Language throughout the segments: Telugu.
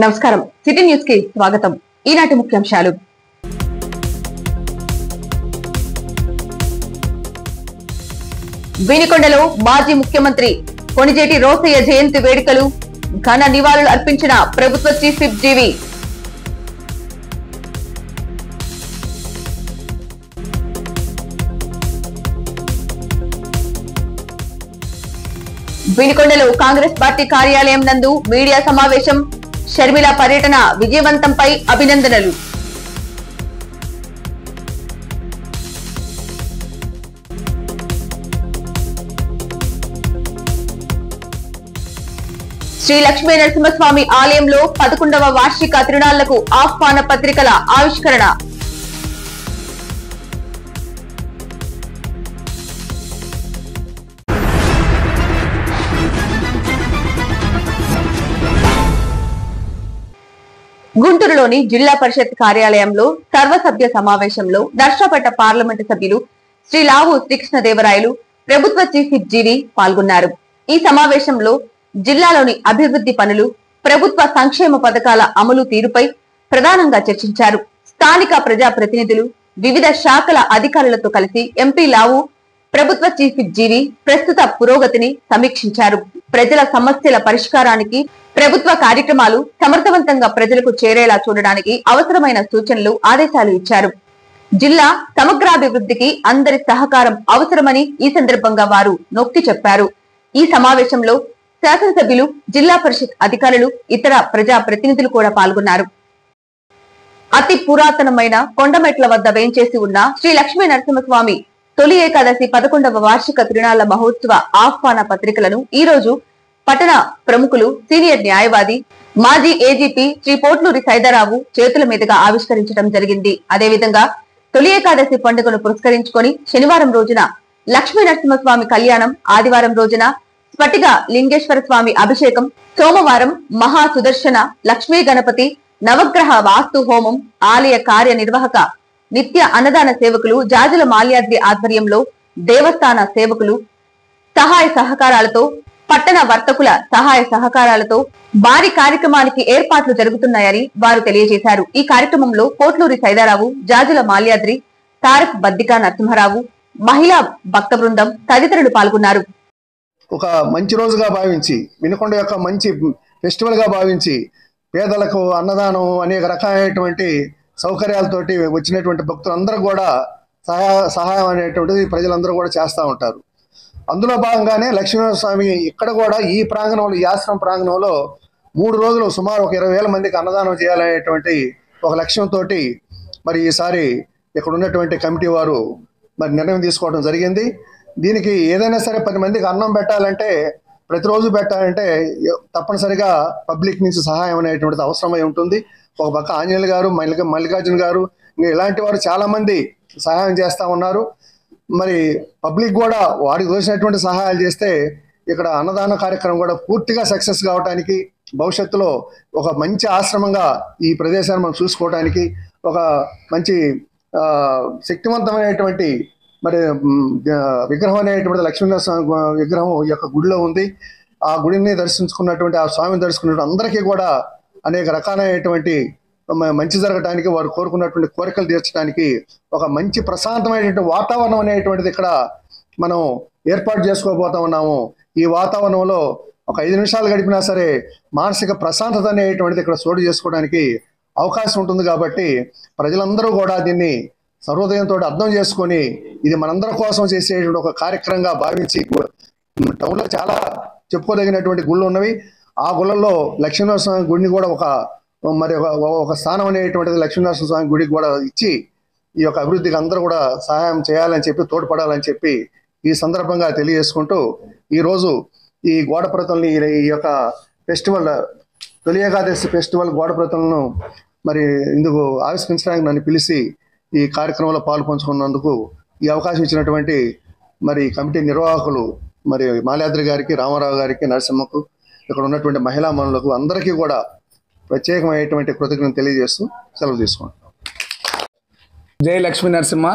నమస్కారం సిటీ న్యూస్ కి స్వాగతం। ఈనాటి ముఖ్యాంశాలు। వినికొండలో మాజీ ముఖ్యమంత్రి కొణిజేటి రోసయ్య జయంతి వేడుకలు, ఘన నివాళులు అర్పించిన ప్రభుత్వ చీఫ్ విప్ జీవి। వినికొండలో కాంగ్రెస్ పార్టీ కార్యాలయం నందు మీడియా సమావేశం, షర్మిల పర్యటన విజయవంతంపై అభినందనలు। శ్రీ లక్ష్మీ నరసింహస్వామి ఆలయంలో 11వ వార్షిక తిరునాళ్లకు ఆహ్వాన పత్రికల ఆవిష్కరణ। గుంటూరులోని జిల్లా పరిషత్ కార్యాలయంలో సర్వసభ్య సమావేశంలో నర్సాపేట పార్లమెంటు సభ్యులు శ్రీ లావు శ్రీకృష్ణదేవరాయలు, ప్రభుత్వ చీఫ్ విప్ జీవి పాల్గొన్నారు। ఈ సమావేశంలో జిల్లాలోని అభివృద్ధి పనులు, ప్రభుత్వ సంక్షేమ పథకాల అమలు తీరుపై ప్రధానంగా చర్చించారు। స్థానిక ప్రజా ప్రతినిధులు, వివిధ శాఖల అధికారులతో కలిసి ఎంపీ లావు, ప్రభుత్వ చీఫ్ విప్ జీవి ప్రస్తుత పురోగతిని సమీక్షించారు। ప్రజల సమస్యల పరిష్కారానికి, ప్రభుత్వ కార్యక్రమాలు సమర్థవంతంగా ప్రజలకు చేరేలా చూడడానికి అవసరమైన సూచనలు, ఆదేశాలు ఇచ్చారు। జిల్లా సమగ్రాభివృద్ధికి అందరి సహకారం అవసరమని ఈ సందర్భంగా వారు నొక్కి చెప్పారు। ఈ సమావేశంలో శాసనసభ్యులు, జిల్లా పరిషత్ అధికారులు, ఇతర ప్రజా ప్రతినిధులు కూడా పాల్గొన్నారు। అతి పురాతనమైన కొండమెట్ల వద్ద వేంచేసి ఉన్న శ్రీ లక్ష్మీ నరసింహస్వామి తొలి ఏకాదశి 11వ వార్షిక తిరునాళ్ల మహోత్సవ ఆహ్వాన పత్రికలను ఈ రోజు పట్టణ ప్రముఖులు, సీనియర్ న్యాయవాది, మాజీ ఏజీపీ శ్రీ పోట్లూరి సైదారావు చేతుల మీదుగా ఆవిష్కరించడం జరిగింది। అదేవిధంగా తొలి ఏకాదశి పండుగను పురస్కరించుకొని శనివారం రోజున లక్ష్మీ నరసింహస్వామి కళ్యాణం, ఆదివారం రోజున స్ఫటిక లింగేశ్వర స్వామి అభిషేకం, సోమవారం మహా సుదర్శన లక్ష్మీ గణపతి నవగ్రహ వాస్తు హోమం, ఆలయ కార్యనిర్వాహక నిత్య అన్నదాన సేవకులు జాజుల మాల్యాద్రి ఆధ్వర్యంలో దేవస్థాన సేవకులు సహాయ సహకారాలతో, పట్టణ వర్తకుల సహాయ సహకారాలతో భారీ కార్యక్రమానికి ఏర్పాట్లు జరుగుతున్నాయని వారు తెలియజేశారు। ఈ కార్యక్రమంలో పోట్లూరి సైదారావు, జాజుల మాల్యాద్రి, తారక్ బద్దికా నరసింహరావు, మహిళా భక్త బృందం తదితరులు పాల్గొన్నారు। ఒక మంచి రోజుగా భావించి, వినుకొండ యొక్క మంచి ఫెస్టివల్ గా భావించి, పేదలకు అన్నదానం, అనేక రకాలైనటువంటి సౌకర్యాలతోటి వచ్చినటువంటి భక్తులందరూ కూడా సహాయం అనేటువంటిది ప్రజలందరూ కూడా చేస్తూ ఉంటారు। అందులో భాగంగానే లక్ష్మీనరస్వామి ఇక్కడ కూడా ఈ ప్రాంగణంలో, ఈ ఆశ్రమ ప్రాంగణంలో 3 రోజులు సుమారు ఒక 20,000 మందికి అన్నదానం చేయాలనేటువంటి ఒక లక్ష్యంతో మరి ఈసారి ఇక్కడ ఉన్నటువంటి కమిటీ వారు మరి నిర్ణయం తీసుకోవడం జరిగింది। దీనికి ఏదైనా సరే 10 మందికి అన్నం పెట్టాలంటే, ప్రతిరోజు పెట్టాలంటే తప్పనిసరిగా పబ్లిక్ నుంచి సహాయం అనేటువంటిది అవసరమై ఉంటుంది। ఒక పక్క ఆంజనేయులు గారు, మల్లికార్జున గారు, ఇంకా ఇలాంటి వారు చాలా మంది సహాయం చేస్తూ ఉన్నారు। మరి పబ్లిక్ కూడా వారికి తోచినటువంటి సహాయాలు చేస్తే ఇక్కడ అన్నదాన కార్యక్రమం కూడా పూర్తిగా సక్సెస్ కావడానికి, భవిష్యత్తులో ఒక మంచి ఆశ్రమంగా ఈ ప్రదేశాన్ని మనం చూసుకోవడానికి, ఒక మంచి శక్తివంతమైనటువంటి మరి విగ్రహం అనేటువంటి లక్ష్మీనరస్వామి విగ్రహం ఈ యొక్క గుడిలో ఉంది। ఆ గుడిని దర్శించుకున్నటువంటి, ఆ స్వామిని దర్శించుకున్నటువంటి అందరికీ కూడా అనేక రకాలైనటువంటి మంచి జరగడానికి, వారు కోరుకున్నటువంటి కోరికలు తీర్చడానికి ఒక మంచి ప్రశాంతమైనటువంటి వాతావరణం అనేటువంటిది ఇక్కడ మనం ఏర్పాటు చేసుకోబోతా ఉన్నాము। ఈ వాతావరణంలో ఒక 5 నిమిషాలు గడిపినా సరే మానసిక ప్రశాంతత అనేటువంటిది ఇక్కడ చోటు చేసుకోవడానికి అవకాశం ఉంటుంది। కాబట్టి ప్రజలందరూ కూడా దీన్ని సర్వోదయంతో అర్థం చేసుకొని, ఇది మనందరి కోసం చేసేటువంటి ఒక కార్యక్రమంగా భావించి, టౌన్లో చాలా చెప్పుకోదగినటువంటి గుళ్ళు ఉన్నవి। ఆ గుళ్ళల్లో లక్ష్మీనరస్వామి గుడిని కూడా ఒక స్థానం అనేటువంటిది లక్ష్మీనరస్వామి గుడికి కూడా ఇచ్చి, ఈ యొక్క అభివృద్ధికి అందరూ కూడా సహాయం చేయాలని చెప్పి, తోడ్పడాలని చెప్పి ఈ సందర్భంగా తెలియజేసుకుంటూ, ఈరోజు ఈ గోడ ప్రతుల్ని, ఈ యొక్క ఫెస్టివల్ తొలి ఏకాదశి ఫెస్టివల్ గోడ ప్రతులను మరి ఇందుకు ఆవిష్కరించడానికి నన్ను పిలిచి ఈ కార్యక్రమంలో పాల్పంచుకున్నందుకు ఈ అవకాశం ఇచ్చినటువంటి మరి కమిటీ నిర్వాహకులు, మరి మాల్యాద్రి గారికి, రామారావు గారికి, నరసింహకు, ఇక్కడ ఉన్నటువంటి మహిళా మనులకు అందరికీ కూడా ప్రత్యేకమైనటువంటి కృతజ్ఞతలు తెలియజేస్తూ సెలవు తీసుకుంటాం। జై లక్ష్మీ నరసింహ।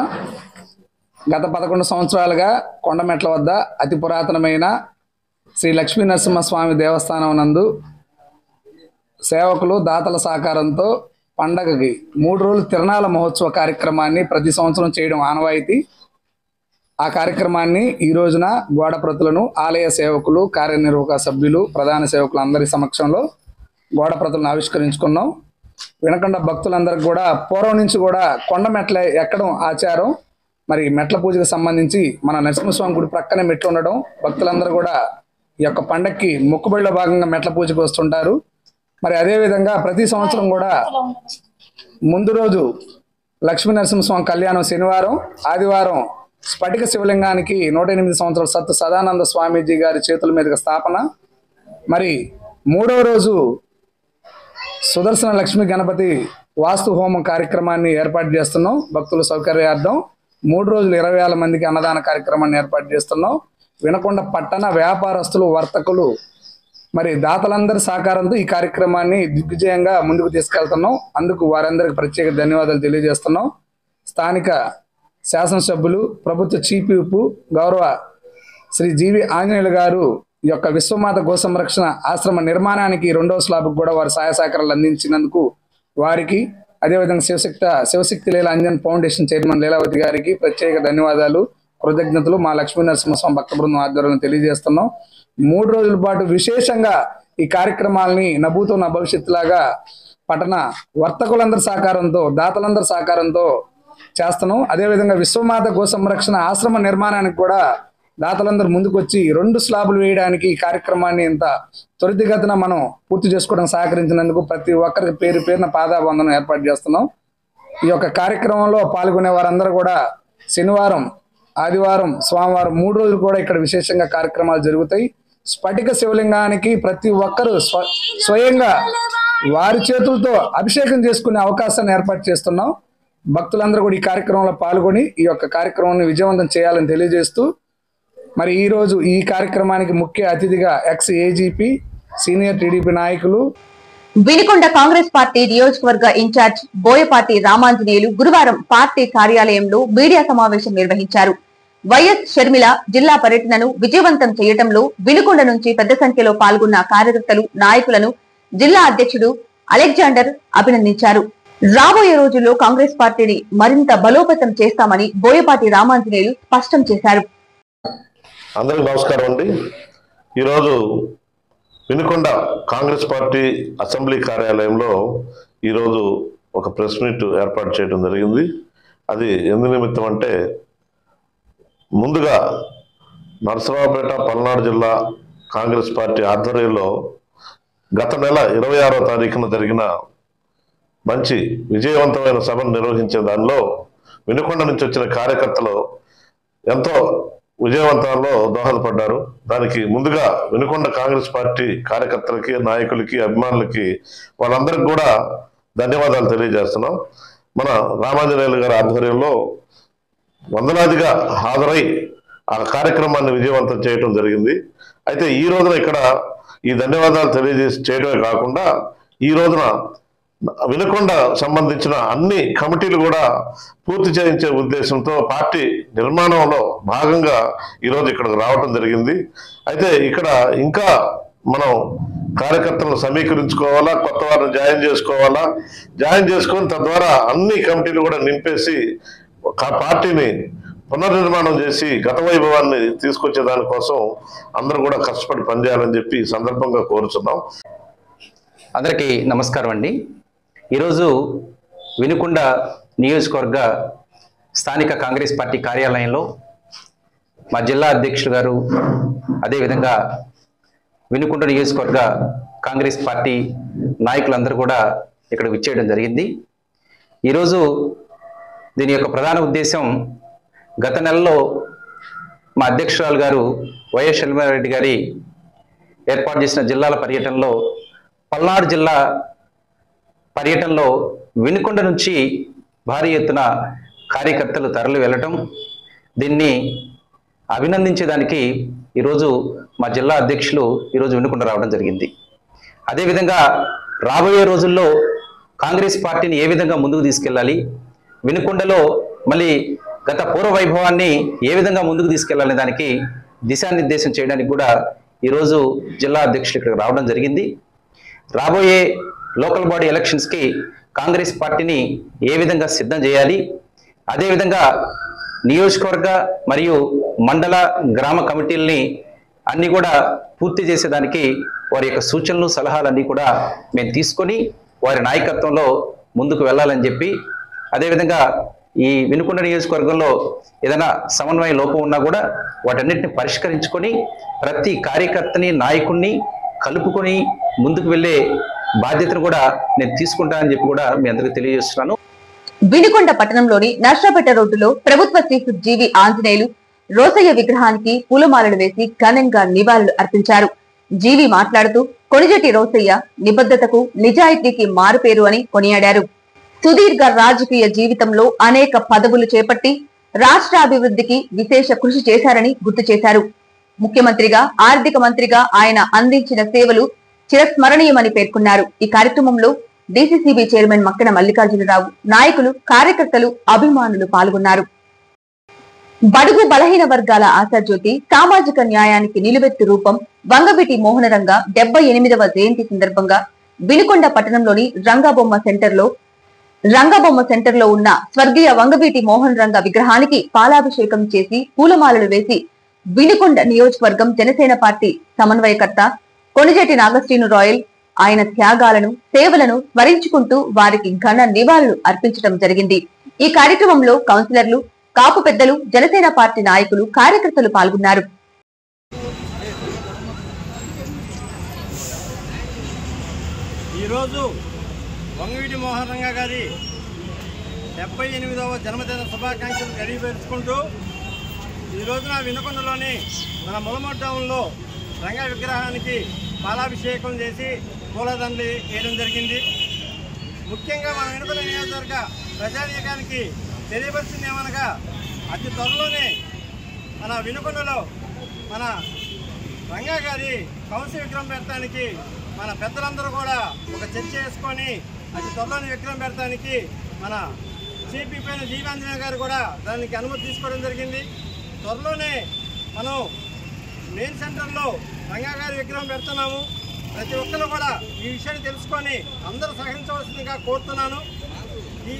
గత 11 సంవత్సరాలుగా కొండమెట్ల వద్ద అతి పురాతనమైన శ్రీ లక్ష్మీ నరసింహస్వామి దేవస్థానం నందు సేవకులు దాతల సహకారంతో పండగకి 3 రోజులు తిరణాల మహోత్సవ కార్యక్రమాన్ని ప్రతి సంవత్సరం చేయడం ఆనవాయితీ. ఆ కార్యక్రమాన్ని ఈ రోజున గోడప్రతులను ఆలయ సేవకులు, కార్యనిర్వాహక సభ్యులు, ప్రధాన సేవకులు అందరి సమక్షంలో గోడప్రతులను ఆవిష్కరించుకున్నాం. వినకొండ భక్తులందరికీ కూడా పూర్వం నుంచి కూడా కొండ మెట్ల ఎక్కడం ఆచారం. మరి మెట్ల పూజకు సంబంధించి మన నరసింహస్వామి గుడి ప్రక్కనే మెట్లు ఉండడం, భక్తులందరూ కూడా ఈ యొక్క పండక్కి మొక్కుబడిలో భాగంగా మెట్ల పూజకు వస్తుంటారు. మరి అదేవిధంగా ప్రతి సంవత్సరం కూడా ముందు రోజు లక్ష్మీ నరసింహస్వామి కళ్యాణం శనివారం, ఆదివారం స్ఫటిక శివలింగానికి 108 సంవత్సరాల సత్తు సదానంద స్వామీజీ గారి చేతుల మీదుగా స్థాపన. మరి 3వ రోజు సుదర్శన లక్ష్మీ గణపతి వాస్తు హోమం కార్యక్రమాన్ని ఏర్పాటు చేస్తున్నాం భక్తుల సౌకర్యార్థం. 3 రోజులు 20,000 మందికి అన్నదాన కార్యక్రమాన్ని ఏర్పాటు చేస్తున్నాం. వినకొండ పట్టణ వ్యాపారస్తులు, వర్తకులు, మరి దాతలందరి సహకారంతో ఈ కార్యక్రమాన్ని దిగ్విజయంగా ముందుకు తీసుకెళ్తున్నాం. అందుకు వారందరికీ ప్రత్యేక ధన్యవాదాలు తెలియజేస్తున్నాం. స్థానిక శాసనసభ్యులు, ప్రభుత్వ చీఫ్ విప్ గౌరవ శ్రీ జీవి ఆంజనేయులు గారు ఈ యొక్క విశ్వమాత గోసంరక్షణ ఆశ్రమ నిర్మాణానికి 2వ స్లాబ్కు కూడా వారి సహాయ సహకారాలు అందించినందుకు వారికి, అదేవిధంగా శివశక్తి లీల అంజన్ ఫౌండేషన్ చైర్మన్ లీలావతి గారికి ప్రత్యేక ధన్యవాదాలు, కృతజ్ఞతలు మా లక్ష్మీ నరసింహస్వామి భక్త బృందం ఆధ్వర్యంలో తెలియజేస్తున్నాం. 3 రోజుల పాటు విశేషంగా ఈ కార్యక్రమాలని నభూతో నా భవిష్యత్తులాగా పట్టణ వర్తకులందరి సహకారంతో, దాతలందరి సహకారంతో చేస్తున్నాం. అదేవిధంగా విశ్వమాత గో సంరక్షణ ఆశ్రమ నిర్మాణానికి కూడా దాతలందరూ ముందుకు వచ్చి 2 స్లాబులు వేయడానికి ఈ కార్యక్రమాన్ని ఇంత త్వరితగతిన మనం పూర్తి చేసుకోవడానికి సహకరించినందుకు ప్రతి ఒక్కరికి పేరు పేరున పాదాబంధనం ఏర్పాటు చేస్తున్నాం. ఈ యొక్క కార్యక్రమంలో పాల్గొనే వారందరూ కూడా శనివారం, ఆదివారం, సోమవారం 3 రోజులు కూడా ఇక్కడ విశేషంగా కార్యక్రమాలు జరుగుతాయి. స్ఫటిక శివలింగానికి ప్రతి ఒక్కరూ స్వయంగా వారి చేతులతో అభిషేకం చేసుకునే అవకాశాన్ని ఏర్పాటు చేస్తున్నాం. భక్తులందరూ కూడా ఈ కార్యక్రమంలో పాల్గొని ఈ యొక్క కార్యక్రమాన్ని విజయవంతం చేయాలని తెలియజేస్తూ, మరి ఈరోజు ఈ కార్యక్రమానికి ముఖ్య అతిథిగా ఎక్స్ ఏజీపీ, సీనియర్ టీడీపీ నాయకులు, వినుకొండ కాంగ్రెస్ పార్టీ నియోజకవర్గ ఇన్ఛార్జ్ బోయపాటి రామాంజనేయులు గురువారం పార్టీ కార్యాలయంలో మీడియా సమావేశం నిర్వహించారు. వైఎస్ షర్మిల జిల్లా పర్యటనను విజయవంతం చేయడంలో వినుకొండ నుంచి పెద్ద సంఖ్యలో పాల్గొన్న కార్యకర్తలు, నాయకులను జిల్లా అధ్యక్షుడు అలెగ్జాండర్ అభినందించారు. రాబోయే రోజుల్లో కాంగ్రెస్ పార్టీని మరింత బలోపేతం చేస్తామని బోయపాటి రామాంజనేయులు స్పష్టం చేశారు. అందరికీ నమస్కారం అండి. ఈరోజు వినుకొండ కాంగ్రెస్ పార్టీ అసెంబ్లీ కార్యాలయంలో ఈరోజు ఒక ప్రెస్ మీట్ ఏర్పాటు చేయడం జరిగింది. అది ఎందు నిమిత్తం అంటే, ముందుగా నరసరావుపేట పల్నాడు జిల్లా కాంగ్రెస్ పార్టీ ఆధ్వర్యంలో గత నెల 26వ తారీఖున జరిగిన మంచి విజయవంతమైన సభను నిర్వహించే దానిలో వినుకొండ నుంచి వచ్చిన కార్యకర్తలు ఎంతో విజయవంతంలో దోహదపడ్డారు. దానికి ముందుగా వినుకొండ కాంగ్రెస్ పార్టీ కార్యకర్తలకి, నాయకులకి, అభిమానులకి వాళ్ళందరికీ కూడా ధన్యవాదాలు తెలియజేస్తున్నాం. మన రామాంజనేయులు గారి ఆధ్వర్యంలో వందలాదిగా హాజరై ఆ కార్యక్రమాన్ని విజయవంతం చేయడం జరిగింది. అయితే ఈ రోజున ఇక్కడ ఈ ధన్యవాదాలు చేయడమే కాకుండా, ఈ రోజున వినుకొండ సంబంధించిన అన్ని కమిటీలు కూడా పూర్తి చేయించే ఉద్దేశంతో పార్టీ నిర్మాణంలో భాగంగా ఈరోజు ఇక్కడికి రావటం జరిగింది. అయితే ఇక్కడ ఇంకా మనం కార్యకర్తలను సమీకరించుకోవాలా, కొత్త వారిని జాయిన్ చేసుకొని తద్వారా అన్ని కమిటీలు కూడా నింపేసి పార్టీని పునర్నిర్మాణం చేసి గత వైభవాన్ని తీసుకొచ్చే దానికోసం అందరూ కూడా కష్టపడి పనిచేయాలని చెప్పి ఈ సందర్భంగా కోరుచున్నాం. అందరికీ నమస్కారం అండి. ఈరోజు వినుకొండ నియోజకవర్గ స్థానిక కాంగ్రెస్ పార్టీ కార్యాలయంలో మా జిల్లా అధ్యక్షులు గారు, అదేవిధంగా వినుకొండ నియోజకవర్గ కాంగ్రెస్ పార్టీ నాయకులందరూ కూడా ఇక్కడ విచ్చేయడం జరిగింది. ఈరోజు దీని యొక్క ప్రధాన ఉద్దేశం, గత నెలలో మా అధ్యక్షురాలు గారు వైఎస్ షర్మిలారెడ్డి గారి ఏర్పాటు చేసిన జిల్లాల పర్యటనలో, పల్నాడు జిల్లా పర్యటనలో వినుకొండ నుంచి భారీ ఎత్తున కార్యకర్తలు తరలి వెళ్ళటం, దీన్ని అభినందించేదానికి ఈరోజు మా జిల్లా అధ్యక్షులు ఈరోజు వినుకొండ రావడం జరిగింది. అదేవిధంగా రాబోయే రోజుల్లో కాంగ్రెస్ పార్టీని ఏ విధంగా ముందుకు తీసుకెళ్ళాలి, వినుకొండలో మళ్ళీ గత పూర్వ వైభవాన్ని ఏ విధంగా ముందుకు తీసుకెళ్లాలనే దానికి దిశానిర్దేశం చేయడానికి కూడా ఈరోజు జిల్లా అధ్యక్షులు ఇక్కడికి రావడం జరిగింది. రాబోయే లోకల్ బాడీ ఎలక్షన్స్కి కాంగ్రెస్ పార్టీని ఏ విధంగా సిద్ధం చేయాలి, అదేవిధంగా నియోజకవర్గ మరియు మండల గ్రామ కమిటీలని అన్నీ కూడా పూర్తి చేసేదానికి వారి యొక్క సూచనలు సలహాలన్నీ కూడా మేము తీసుకొని వారి నాయకత్వంలో ముందుకు వెళ్ళాలని చెప్పి, అదేవిధంగా ఈ వినుకొండ నియోజకవర్గంలో ఏదైనా సమన్వయ లోపం ఉన్నా కూడా వాటన్నిటిని పరిష్కరించుకొని ప్రతి కార్యకర్తని నాయకుడిని కలుపుకొని ముందుకు వెళ్ళే బాధ్యతను కూడా నేను తీసుకుంటానని చెప్పి కూడా మీ అందరికీ తెలియజేస్తున్నాను. వినుకొండ పట్టణంలోని నర్సాపేట రోడ్డులో ప్రభుత్వ చీఫ్ జీవి ఆంజనేయులు రోసయ్య విగ్రహానికి పూలమాలలు వేసి ఘనంగా నివాళులు అర్పించారు. జీవి మాట్లాడుతూ కొణిజెట్టి రోసయ్య నిబద్ధతకు నిజాయితీకి మారుపేరు అని కొనియాడారు. సుదీర్ఘ రాజకీయ జీవితంలో అనేక పదవులు చేపట్టి రాష్ట్ర అభివృద్ధికి విశేష కృషి చేశారని గుర్తు చేశారు. ముఖ్యమంత్రిగా, ఆర్థిక మంత్రిగా ఆయన అందించిన సేవలు చిరస్మరణీయమని పేర్కొన్నారు. ఈ కార్యక్రమంలో డీసీసీబీ చైర్మన్ మక్కన మల్లికార్జునరావు, నాయకులు, కార్యకర్తలు, అభిమానులు పాల్గొన్నారు. బడుగు బలహీన వర్గాల ఆశాజ్యోతి, సామాజిక న్యాయానికి నిలువెత్తు రూపం వంగవీటి మోహనరంగ 78వ జయంతి సందర్భంగా వినుకొండ పట్టణంలోని రంగబొమ్మ సెంటర్లో ఉన్న స్వర్గీయ వంగవీటి మోహన్ రంగ విగ్రహానికి పాలాభిషేకం చేసి పూలమాలలు వేసి వినుకొండ నియోజకవర్గం జనసేన పార్టీ సమన్వయకర్త కొణిజెట్టి నాగశ్రీను రాయల్ ఆయన త్యాగాలను, సేవలను స్మరించుకుంటూ వారికి ఘన నివాళులు అర్పించడం జరిగింది. ఈ కార్యక్రమంలో కౌన్సిలర్లు, కాపు పెద్దలు, జనసేన పార్టీ నాయకులు, కార్యకర్తలు పాల్గొన్నారు. ఈరోజు వంగవీటి మోహన్ రంగ గారి 78వ జన్మదిన శుభాకాంక్షలు తెలియపరుచుకుంటూ ఈ రోజున వినుకొండలోని మన ములమూరు టౌన్లో రంగ విగ్రహానికి పాలాభిషేకం చేసి పూలదండలు వేయడం జరిగింది. ముఖ్యంగా మన వినుకొండ నియోజకవర్గ ప్రజానీకానికి తెలియపరిచింది ఏమనగా, అతి త్వరలోనే మన వినుకొండలో మన రంగా గారి కౌన్సిల్ విగ్రహం పెట్టడానికి మన పెద్దలందరూ కూడా ఒక చర్చ చేసుకొని అతి త్వరలోనే విగ్రహం పెట్టడానికి మన చీఫ్ పైన జీవాంజనేయ గారు కూడా దానికి అనుమతి తీసుకోవడం జరిగింది. త్వరలోనే మనం మెయిన్ సెంటర్లో రంగా గారి విగ్రహం పెడుతున్నాము. ప్రతి ఒక్కరు కూడా ఈ విషయాన్ని తెలుసుకొని అందరూ సహకరించవలసిందిగా కోరుతున్నాను. ఈ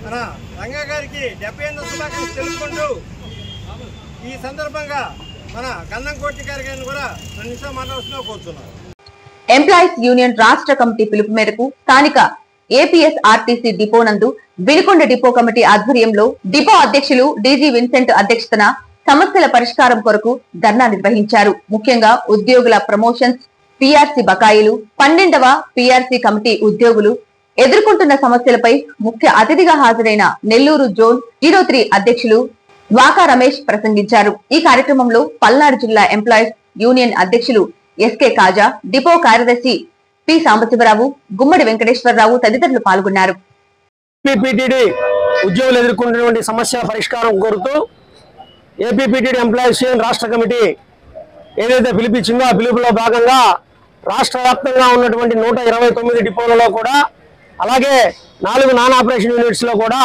మన రంగా గారికి 78వ శుభాకాంక్షలు తెలుసుకుంటూ ఈ సందర్భంగా మన గంధంకోటి గారిని కూడా 2 నిమిషాలు మాట్లాడుతున్నా కోరుతున్నాను. ఎంప్లాయీస్ యూనియన్ రాష్ట్ర కమిటీ పిలుపు మేరకు స్థానిక ఏపీఎస్ ఆర్టీసీ డిపో నందు వినుకొండ డిపో కమిటీ ఆధ్వర్యంలో డిపో అధ్యక్షులు డీజీ విన్సెంట్ అధ్యక్షతన సమస్యల పరిష్కారం కొరకు ధర్నా నిర్వహించారు. ముఖ్యంగా ఉద్యోగుల ప్రమోషన్స్, పీఆర్సీ బకాయిలు, 12వ పీఆర్సీ కమిటీ ఉద్యోగులు ఎదుర్కొంటున్న సమస్యలపై ముఖ్య అతిథిగా హాజరైన నెల్లూరు జోన్ 03 అధ్యక్షులు వాకా రమేష్ ప్రసంగించారు. ఈ కార్యక్రమంలో పల్నాడు జిల్లా ఎంప్లాయీస్ యూనియన్ అధ్యక్షులు ఎస్కే కాజా, డిపో కార్యదర్శి పి సాంబశివరావు, గుమ్మడి వెంకటేశ్వరరావు తదితరులు పాల్గొన్నారు. ఏపీపీటీడీ ఉద్యోగులు ఎదుర్కొంటున్నటువంటి సమస్యల పరిష్కారం కోరుతూ ఏపీపీటీడీ ఎంప్లాయీస్ యూనియన్ రాష్ట్ర కమిటీ ఏదైతే పిలిపించిందో ఆ పిలుపులో భాగంగా రాష్ట్ర వ్యాప్తంగా ఉన్నటువంటి 129 డిపోలలో కూడా, అలాగే 4 నాన్ ఆపరేషన్ యూనిట్స్ లో కూడా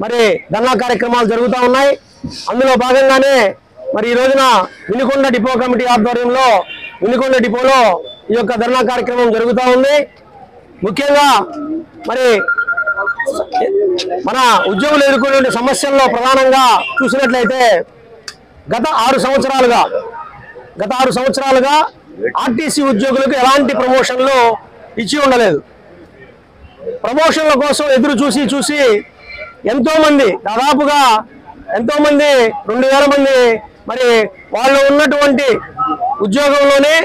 మరి ధర్నా కార్యక్రమాలు జరుగుతూ ఉన్నాయి. అందులో భాగంగానే మరి ఈ రోజున వినుకొండ డిపో కమిటీ ఆధ్వర్యంలో వినుకొండ డిపోలో ఈ యొక్క ధర్నా కార్యక్రమం జరుగుతూ ఉంది. ముఖ్యంగా మరి మన ఉద్యోగులు ఎదుర్కొనే సమస్యల్లో ప్రధానంగా చూసినట్లయితే గత 6 సంవత్సరాలుగా ఆర్టీసీ ఉద్యోగులకు ఎలాంటి ప్రమోషన్లు ఇచ్చి ఉండలేదు. ప్రమోషన్ల కోసం ఎదురు చూసి దాదాపుగా ఎంతో మంది 2000 మంది మరి వాళ్ళు ఉన్నటువంటి ఉద్యోగంలోనే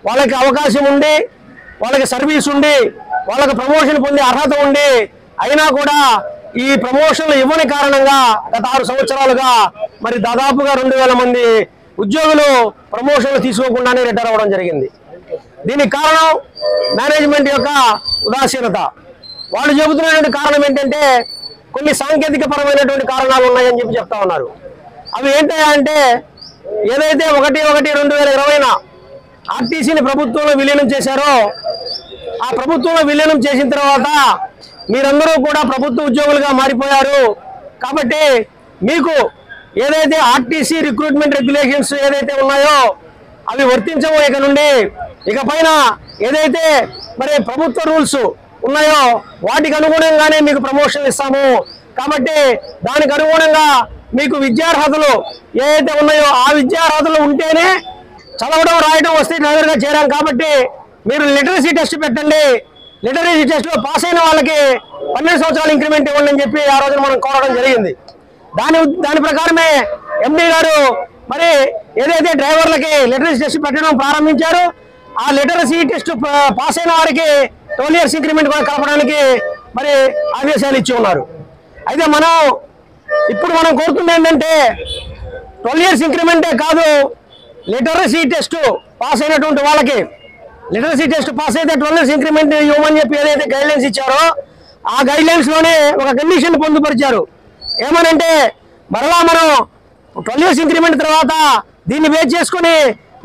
వాళ్ళకి అవకాశం ఉండి, వాళ్ళకి సర్వీస్ ఉండి, వాళ్ళకి ప్రమోషన్ పొందే అర్హత ఉండి, అయినా కూడా ఈ ప్రమోషన్లు ఇవ్వని కారణంగా గత 6 సంవత్సరాలుగా మరి దాదాపుగా 2000 మంది ఉద్యోగులు ప్రమోషన్లు తీసుకోకుండానే రిటైర్ అవ్వడం జరిగింది. దీనికి కారణం మేనేజ్మెంట్ యొక్క ఉదాసీనత. వాళ్ళు చెబుతున్నటువంటి కారణం ఏంటంటే కొన్ని సాంకేతిక పరమైనటువంటి కారణాలు ఉన్నాయని చెప్తా ఉన్నారు. అవి ఏంటంటే ఏదైతే 1/1/2020న ఆర్టీసీని ప్రభుత్వంలో విలీనం చేశారో, ఆ ప్రభుత్వంలో విలీనం చేసిన తర్వాత మీరందరూ కూడా ప్రభుత్వ ఉద్యోగులుగా మారిపోయారు. కాబట్టి మీకు ఏదైతే ఆర్టీసీ రిక్రూట్మెంట్ రెగ్యులేషన్స్ ఏదైతే ఉన్నాయో అవి వర్తించవు. ఇక నుండి ఇకపైన ఏదైతే మరి ప్రభుత్వ రూల్స్ ఉన్నాయో వాటికి అనుగుణంగానే మీకు ప్రమోషన్లు ఇస్తాము. కాబట్టి దానికి అనుగుణంగా మీకు విద్యార్హతలు ఏదైతే ఉన్నాయో ఆ విద్యార్హతలు ఉంటేనే చదవడం రాయడం వస్తే డ్రైవర్గా చేరాం. కాబట్టి మీరు లిటరసీ టెస్ట్ పెట్టండి. లిటరసీ టెస్ట్లో పాస్ అయిన వాళ్ళకి 12 సంవత్సరాలు ఇంక్రిమెంట్ ఇవ్వండి అని చెప్పి ఆ రోజున మనం కోరడం జరిగింది. దాని ప్రకారమే ఎండి గారు మరి ఏదైతే డ్రైవర్లకి లిటరసీ టెస్ట్ పెట్టడం ప్రారంభించారో ఆ లిటరసీ టెస్ట్ పాస్ అయిన వారికి 12 years ఇంక్రిమెంట్ కూడా కలపడానికి మరి ఆదేశాలు ఇచ్చి ఉన్నారు. అయితే ఇప్పుడు మనం కోరుతుంది ఏంటంటే 12 years ఇంక్రిమెంటే కాదు, లిటరసీ టెస్ట్ పాస్ అయినటువంటి వాళ్ళకి లిటరసీ టెస్ట్ పాస్ అయితే 12 years ఇంక్రిమెంట్ ఇవ్వమని చెప్పి ఏదైతే గైడ్లైన్స్ ఇచ్చారో ఆ గైడ్లైన్స్ లోనే ఒక కండిషన్ పొందుపరిచారు. ఏమనంటే మరలా మనం 12 years ఇంక్రిమెంట్ తర్వాత దీన్ని బేస్ చేసుకుని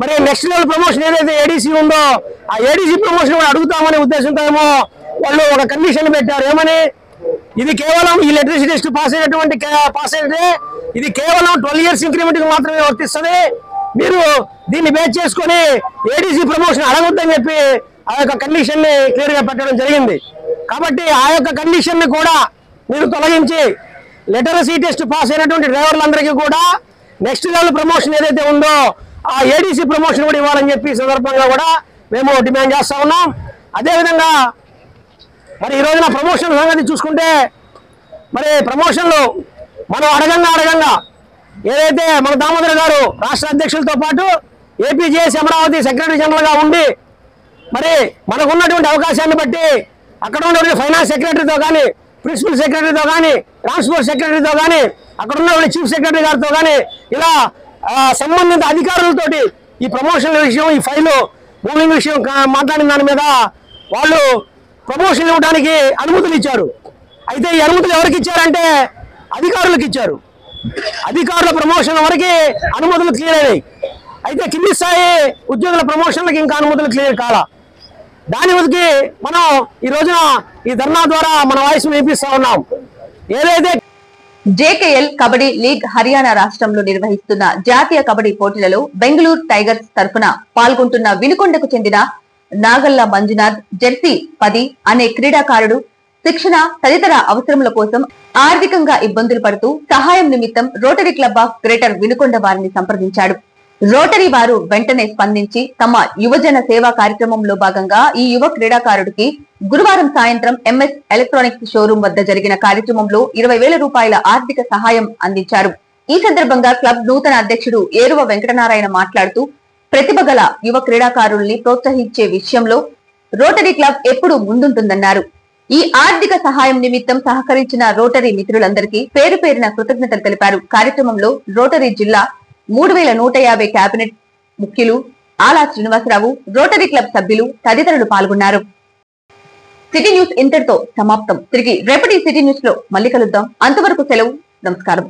మరి నెక్స్ట్ లెవెల్ ప్రమోషన్ ఏదైతే ఏడీసీ ఉందో ఆ ఏడీసీ ప్రమోషన్ కూడా అడుగుతామనే ఉద్దేశంతో ఏమో వాళ్ళు ఒక కండిషన్ పెట్టారు. ఏమని, ఇది కేవలం ఈ లిటరసీ టెస్ట్ పాస్ అయితే ఇది కేవలం 12 years ఇంక్రిమెంట్ మాత్రమే వర్తిస్తుంది. మీరు దీన్ని బేస్ చేసుకుని ఏడీసీ ప్రమోషన్ అడగొద్దని చెప్పి ఆ యొక్క కండిషన్ ని క్లియర్ గా పెట్టడం జరిగింది. కాబట్టి ఆ యొక్క కండిషన్ ని కూడా మీరు తొలగించి లిటరసీ టెస్ట్ పాస్ అయినటువంటి డ్రైవర్లందరికీ కూడా నెక్స్ట్ లెవెల్ ప్రమోషన్ ఏదైతే ఉందో ఆ ఏడీసీ ప్రమోషన్ కూడా ఇవ్వాలని చెప్పి సందర్భంగా కూడా మేము డిమాండ్ చేస్తా ఉన్నాం. అదేవిధంగా మరి ఈ రోజున ప్రమోషన్ సంగతి చూసుకుంటే మరి ప్రమోషన్లు మనం అడగంగా ఏదైతే మన దామోదర్ గారు రాష్ట్ర అధ్యక్షులతో పాటు ఏపీజేఎస్ అమరావతి సెక్రటరీ జనరల్ గా ఉండి మరి మనకు ఉన్నటువంటి అవకాశాన్ని బట్టి అక్కడ ఉన్నటువంటి ఫైనాన్స్ సెక్రటరీతో కానీ ప్రిన్సిపల్ సెక్రటరీతో కానీ ట్రాన్స్పోర్ట్ సెక్రటరీతో కానీ అక్కడ ఉన్నటువంటి చీఫ్ సెక్రటరీ గారితో కానీ ఇలా సంబంధిత అధికారులతోటి ఈ ప్రమోషన్ల విషయం ఈ ఫైలు మూవింగ్ విషయం మాట్లాడిన దాని మీద వాళ్ళు ప్రమోషన్ ఇవ్వడానికి అనుమతులు ఇచ్చారు. అయితే ఈ అనుమతులు ఎవరికి ఇచ్చారంటే అధికారులకు ఇచ్చారు. అధికారుల ప్రమోషన్ వరకు అనుమతులు క్లియర్ అయినాయి. అయితే కింది స్థాయి ఉద్యోగుల ప్రమోషన్లకు ఇంకా అనుమతులు క్లియర్ కాల. దాని వరకు మనం ఈ రోజున ఈ ధర్నా ద్వారా మన వాయిస్ వినిపిస్తా ఉన్నాం. ఏదైతే జేకేఎల్ కబడ్డీ లీగ్ హర్యానా రాష్ట్రంలో నిర్వహిస్తున్న జాతీయ కబడ్డీ పోటీలలో బెంగళూరు టైగర్స్ తరఫున పాల్గొంటున్న వినుకొండకు చెందిన నాగల్ల మంజునాథ్ జెర్సీ 10 అనే క్రీడాకారుడు శిక్షణ తదితర అవసరముల కోసం ఆర్థికంగా ఇబ్బందులు పడుతూ సహాయం నిమిత్తం rotary club of greater Vinukonda వారిని సంప్రదించాడు. రోటరీ వారు వెంటనే స్పందించి తమ యువజన సేవా కార్యక్రమంలో భాగంగా ఈ యువ క్రీడాకారుడికి గురువారం సాయంత్రం ఎంఎస్ ఎలక్ట్రానిక్స్ షోరూం వద్ద జరిగిన కార్యక్రమంలో 20,000 రూపాయల ఆర్థిక సహాయం అందించారు. ఈ సందర్భంగా క్లబ్ నూతన అధ్యక్షుడు ఏరువ వెంకటనారాయణ మాట్లాడుతూ ప్రతిభ గల యువ క్రీడాకారుల్ని ప్రోత్సహించే విషయంలో రోటరీ క్లబ్ ఎప్పుడూ ముందుంటుందన్నారు. ఈ ఆర్థిక సహాయం నిమిత్తం సహకరించిన రోటరీ మిత్రులందరికీ పేరు పేరున కృతజ్ఞతలు తెలిపారు. కార్యక్రమంలో రోటరీ జిల్లా 3150 కేబినెట్ ముఖ్యులు ఆలా శ్రీనివాసరావు, రోటరీ క్లబ్ సభ్యులు తదితరులు పాల్గొన్నారు. సిటీ న్యూస్ ఇంతటితో సమాప్తం. తిరిగి రేపటి సిటీ న్యూస్ లో మళ్ళీ కలుద్దాం. అంతవరకు సెలవు. నమస్కారం.